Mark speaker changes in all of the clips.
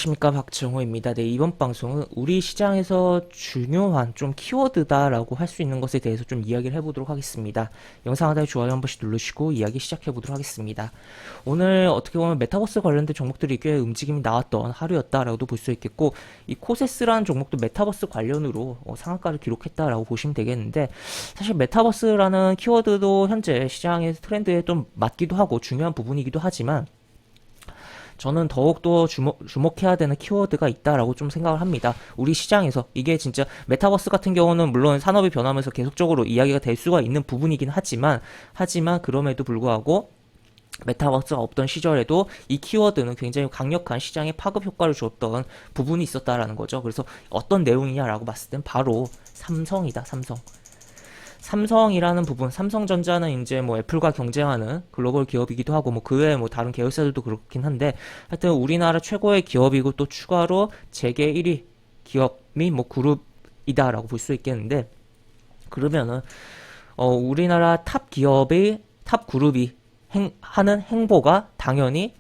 Speaker 1: 안녕하십니까, 박정호입니다. 네, 이번 방송은 우리 시장에서 중요한 좀 키워드다라고 할 수 있는 것에 대해서 좀 이야기를 해보도록 하겠습니다. 영상 하단에 좋아요 한 번씩 누르시고 이야기 시작해보도록 하겠습니다. 오늘 어떻게 보면 메타버스 관련된 종목들이 꽤 움직임이 나왔던 하루였다라고도 볼 수 있겠고, 이 코세스라는 종목도 메타버스 관련으로 상한가를 기록했다라고 보시면 되겠는데, 사실 메타버스라는 키워드도 현재 시장의 트렌드에 좀 맞기도 하고 중요한 부분이기도 하지만, 저는 더욱더 주목해야 되는 키워드가 있다라고 좀 생각을 합니다. 우리 시장에서 이게 진짜 메타버스 같은 경우는 물론 산업이 변하면서 계속적으로 이야기가 될 수가 있는 부분이긴 하지만 그럼에도 불구하고 메타버스가 없던 시절에도 이 키워드는 굉장히 강력한 시장에 파급 효과를 주었던 부분이 있었다라는 거죠. 그래서 어떤 내용이냐라고 봤을 땐 바로 삼성이다, 삼성. 삼성이라는 부분, 삼성전자는 이제 뭐 애플과 경쟁하는 글로벌 기업이기도 하고 뭐 그 외에 뭐 다른 계열사들도 그렇긴 한데, 하여튼 우리나라 최고의 기업이고 또 추가로 세계 1위 기업이 뭐 그룹이다라고 볼 수 있겠는데, 그러면은 우리나라 탑 그룹이 하는 행보가 당연히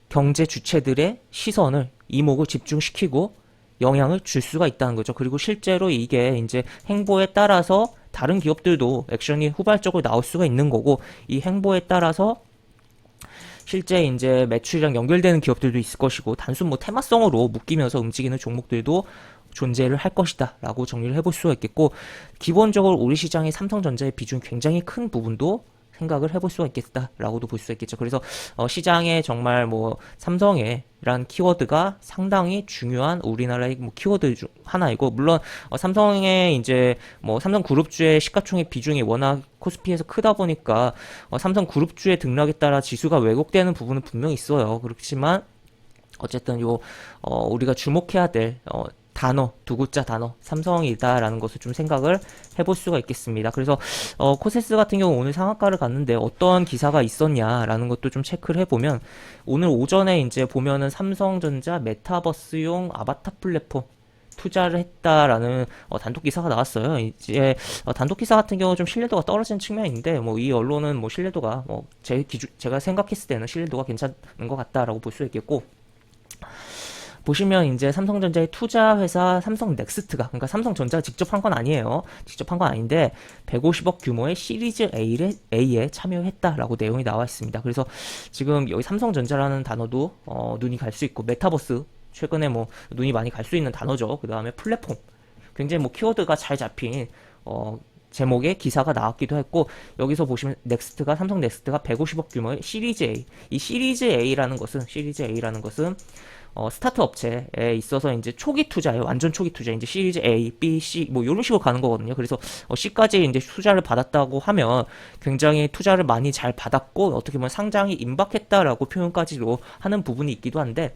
Speaker 1: 경제 주체들의 시선을, 이목을 집중시키고 영향을 줄 수가 있다는 거죠. 그리고 실제로 이게 이제 행보에 따라서 다른 기업들도 액션이 후발적으로 나올 수가 있는 거고, 이 행보에 따라서 실제 이제 매출이랑 연결되는 기업들도 있을 것이고, 단순 뭐 테마성으로 묶이면서 움직이는 종목들도 존재를 할 것이다 라고 정리를 해볼 수가 있겠고, 기본적으로 우리 시장의 삼성전자의 비중이 굉장히 큰 부분도 생각을 해볼 수가 있겠다라고도 볼 수 있겠죠. 그래서 시장에 정말 뭐 삼성이란 키워드가 상당히 중요한 우리나라의 뭐 키워드 중 하나이고, 물론 삼성의 이제 뭐 삼성그룹주의 시가총액 비중이 워낙 코스피에서 크다 보니까 삼성그룹주의 등락에 따라 지수가 왜곡되는 부분은 분명히 있어요. 그렇지만 어쨌든 우리가 주목해야 될 단어, 두 글자 단어, 삼성이다라는 것을 좀 생각을 해볼 수가 있겠습니다. 그래서 코세스 같은 경우 오늘 상한가를 갔는데 어떤 기사가 있었냐라는 것도 좀 체크를 해보면, 오늘 오전에 이제 보면은 삼성전자 메타버스용 아바타 플랫폼 투자를 했다라는 단독 기사가 나왔어요. 이제 단독 기사 같은 경우 좀 신뢰도가 떨어지는 측면이 있는데, 뭐 이 언론은 뭐 신뢰도가 제가 생각했을 때는 신뢰도가 괜찮은 것 같다라고 볼 수 있겠고, 보시면 이제 삼성전자의 투자 회사 삼성넥스트가, 그러니까 삼성전자가 직접 한 건 아니에요. 직접 한 건 아닌데 150억 규모의 시리즈 A에 참여했다라고 내용이 나와 있습니다. 그래서 지금 여기 삼성전자라는 단어도 눈이 갈 수 있고, 메타버스 최근에 뭐 눈이 많이 갈 수 있는 단어죠. 그 다음에 플랫폼, 굉장히 뭐 키워드가 잘 잡힌 제목의 기사가 나왔기도 했고, 여기서 보시면 삼성 넥스트가 150억 규모의 시리즈 A, 이 시리즈 A라는 것은 스타트 업체에 있어서 이제 초기 투자예요. 완전 초기 투자. 이제 시리즈 A, B, C 뭐 이런 식으로 가는 거거든요. 그래서 C까지 이제 투자를 받았다고 하면 굉장히 투자를 많이 잘 받았고, 어떻게 보면 상장이 임박했다라고 표현까지도 하는 부분이 있기도 한데,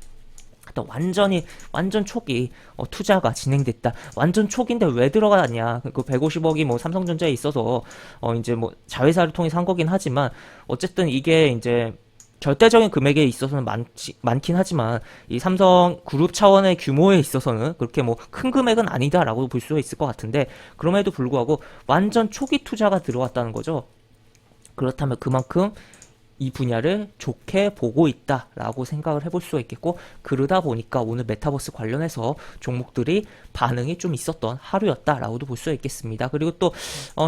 Speaker 1: 완전 초기 투자가 진행됐다. 완전 초기인데 왜 들어가냐? 그 150억이 뭐 삼성전자에 있어서 이제 뭐 자회사를 통해서 한 거긴 하지만, 어쨌든 이게 이제 절대적인 금액에 있어서는 많긴 하지만 이 삼성 그룹 차원의 규모에 있어서는 그렇게 뭐 큰 금액은 아니다라고 볼 수가 있을 것 같은데, 그럼에도 불구하고 완전 초기 투자가 들어왔다는 거죠. 그렇다면 그만큼 이 분야를 좋게 보고 있다라고 생각을 해볼 수가 있겠고, 그러다 보니까 오늘 메타버스 관련해서 종목들이 반응이 좀 있었던 하루였다라고도 볼 수가 있겠습니다. 그리고 또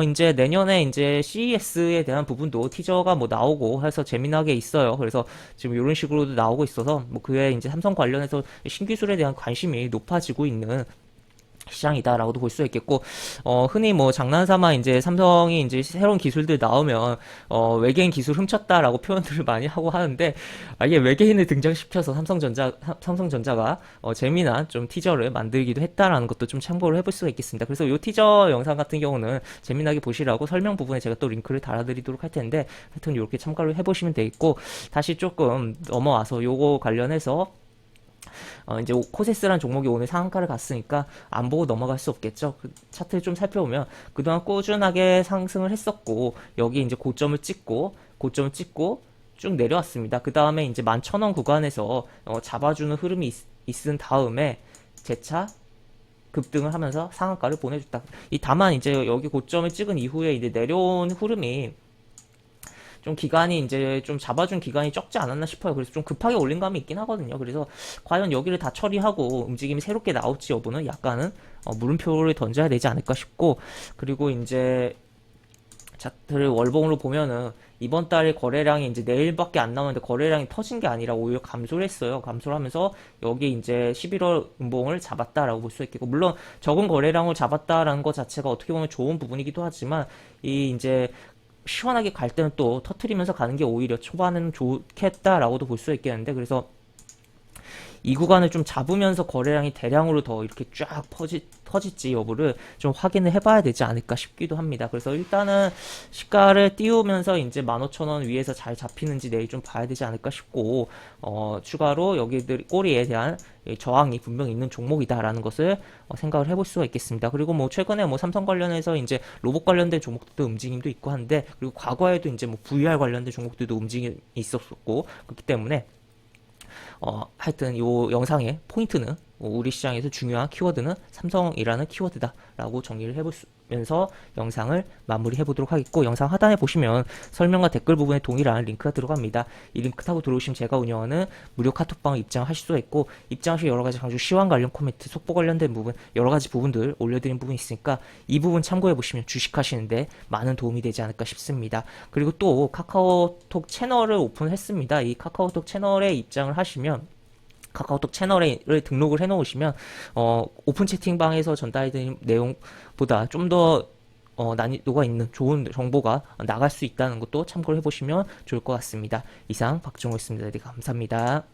Speaker 1: 이제 내년에 이제 CES에 대한 부분도 티저가 뭐 나오고 해서 재미나게 있어요. 그래서 지금 이런 식으로도 나오고 있어서 뭐 그에 이제 삼성 관련해서 신기술에 대한 관심이 높아지고 있는 시장이다라고도 볼 수 있겠고, 흔히 뭐 장난삼아 이제 삼성이 이제 새로운 기술들 나오면 외계인 기술 훔쳤다라고 표현들을 많이 하고 하는데, 아예 외계인을 등장시켜서 삼성전자가 재미난 좀 티저를 만들기도 했다라는 것도 좀 참고를 해볼 수가 있겠습니다. 그래서 이 티저 영상 같은 경우는 재미나게 보시라고 설명 부분에 제가 또 링크를 달아드리도록 할 텐데, 하여튼 이렇게 참고를 해보시면 되겠고, 다시 조금 넘어와서 요거 관련해서 이제 코세스란 종목이 오늘 상한가를 갔으니까 안 보고 넘어갈 수 없겠죠. 그 차트를 좀 살펴보면 그동안 꾸준하게 상승을 했었고, 여기 이제 고점을 찍고 쭉 내려왔습니다. 그 다음에 이제 11,000원 구간에서 잡아주는 흐름이 있은 다음에 재차 급등을 하면서 상한가를 보내줬다. 다만 이제 여기 고점을 찍은 이후에 이제 내려온 흐름이 좀 기간이 이제 좀 잡아준 기간이 적지 않았나 싶어요. 그래서 좀 급하게 올린 감이 있긴 하거든요. 그래서 과연 여기를 다 처리하고 움직임이 새롭게 나올지 여부는 약간은 물음표를 던져야 되지 않을까 싶고, 그리고 이제 차트를 월봉으로 보면은 이번 달에 거래량이 이제 내일밖에 안 나오는데 거래량이 터진 게 아니라 오히려 감소를 했어요. 감소를 하면서 여기 이제 11월 음봉을 잡았다라고 볼 수 있겠고, 물론 적은 거래량을 잡았다라는 것 자체가 어떻게 보면 좋은 부분이기도 하지만, 이 이제 시원하게 갈 때는 또 터트리면서 가는 게 오히려 초반에는 좋겠다라고도 볼 수 있겠는데, 그래서 이 구간을 좀 잡으면서 거래량이 대량으로 더 이렇게 쫙 터질지 여부를 좀 확인을 해봐야 되지 않을까 싶기도 합니다. 그래서 일단은 시가를 띄우면서 이제 15,000원 위에서 잘 잡히는지 내일 좀 봐야 되지 않을까 싶고, 추가로 여기들 꼬리에 대한 저항이 분명히 있는 종목이다라는 것을 생각을 해볼 수가 있겠습니다. 그리고 뭐 최근에 뭐 삼성 관련해서 이제 로봇 관련된 종목들도 움직임도 있고 한데, 그리고 과거에도 이제 뭐 VR 관련된 종목들도 움직임이 있었었고, 그렇기 때문에 하여튼 요 영상의 포인트는 우리 시장에서 중요한 키워드는 삼성이라는 키워드다라고 정리를 해보면서 영상을 마무리해 보도록 하겠고, 영상 하단에 보시면 설명과 댓글 부분에 동일한 링크가 들어갑니다. 이 링크 타고 들어오시면 제가 운영하는 무료 카톡방을 입장하실 수가 있고, 입장 시 여러가지 강조 시황 관련 코멘트, 속보 관련된 부분, 여러가지 부분들 올려드린 부분이 있으니까 이 부분 참고해 보시면 주식하시는데 많은 도움이 되지 않을까 싶습니다. 그리고 또 카카오톡 채널을 오픈했습니다. 이 카카오톡 채널에 입장을 하시면, 카카오톡 채널에 등록을 해 놓으시면 오픈 채팅방에서 전달해드린 내용보다 좀 더 난이도가 있는 좋은 정보가 나갈 수 있다는 것도 참고를 해보시면 좋을 것 같습니다. 이상 박정호였습니다. 네, 감사합니다.